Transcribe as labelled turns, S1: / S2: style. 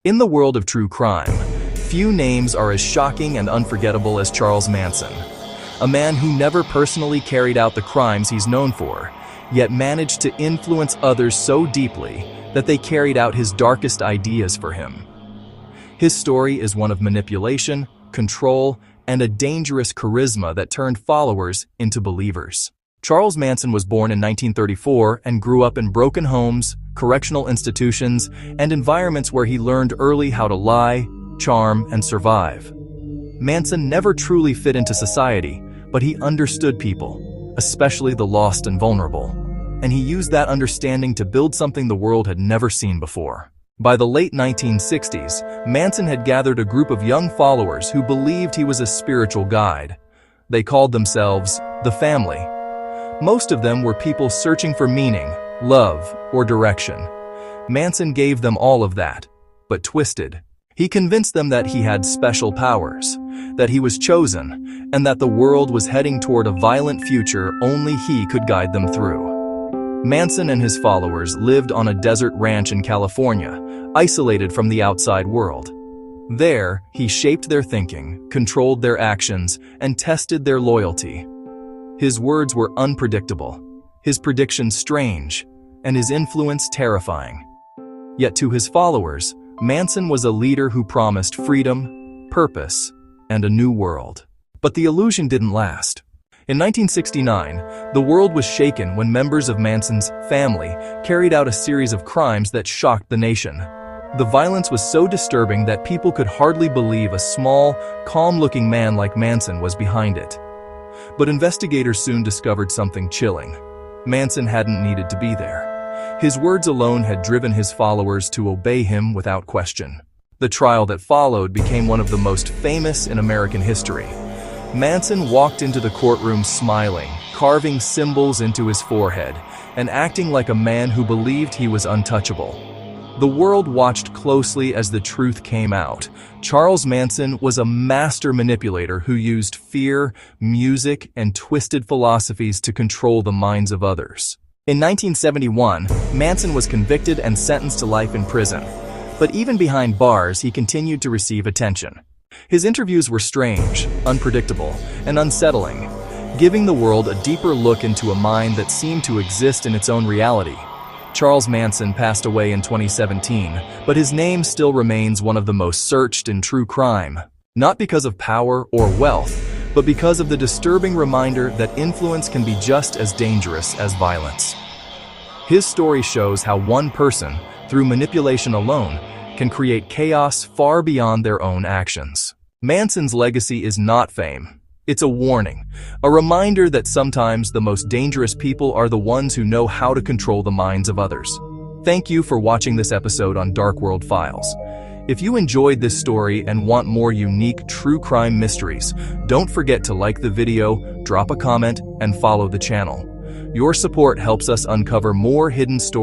S1: In the world of true crime, few names are as shocking and unforgettable as Charles Manson, a man who never personally carried out the crimes he's known for, yet managed to influence others so deeply that they carried out his darkest ideas for him. His story is one of manipulation, control, and a dangerous charisma that turned followers into believers. Charles Manson was born in 1934 and grew up in broken homes, correctional institutions, and environments where he learned early how to lie, charm, and survive. Manson never truly fit into society, but he understood people, especially the lost and vulnerable, and he used that understanding to build something the world had never seen before. By the late 1960s, Manson had gathered a group of young followers who believed he was a spiritual guide. They called themselves the Family. Most of them were people searching for meaning, love, or direction. Manson gave them all of that, but twisted. He convinced them that he had special powers, that he was chosen, and that the world was heading toward a violent future only he could guide them through. Manson and his followers lived on a desert ranch in California, isolated from the outside world. There, he shaped their thinking, controlled their actions, and tested their loyalty. His words were unpredictable, his predictions strange, and his influence terrifying. Yet to his followers, Manson was a leader who promised freedom, purpose, and a new world. But the illusion didn't last. In 1969, the world was shaken when members of Manson's family carried out a series of crimes that shocked the nation. The violence was so disturbing that people could hardly believe a small, calm-looking man like Manson was behind it. But investigators soon discovered something chilling. Manson hadn't needed to be there. His words alone had driven his followers to obey him without question. The trial that followed became one of the most famous in American history. Manson walked into the courtroom smiling, carving symbols into his forehead, and acting like a man who believed he was untouchable. The world watched closely as the truth came out. Charles Manson was a master manipulator who used fear, music, and twisted philosophies to control the minds of others. In 1971, Manson was convicted and sentenced to life in prison. But even behind bars, he continued to receive attention. His interviews were strange, unpredictable, and unsettling, giving the world a deeper look into a mind that seemed to exist in its own reality. Charles Manson passed away in 2017, but his name still remains one of the most searched in true crime, not because of power or wealth, but because of the disturbing reminder that influence can be just as dangerous as violence. His story shows how one person, through manipulation alone, can create chaos far beyond their own actions. Manson's legacy is not fame. It's a warning, a reminder that sometimes the most dangerous people are the ones who know how to control the minds of others. Thank you for watching this episode on Dark World Files. If you enjoyed this story and want more unique true crime mysteries, don't forget to like the video, drop a comment, and follow the channel. Your support helps us uncover more hidden stories.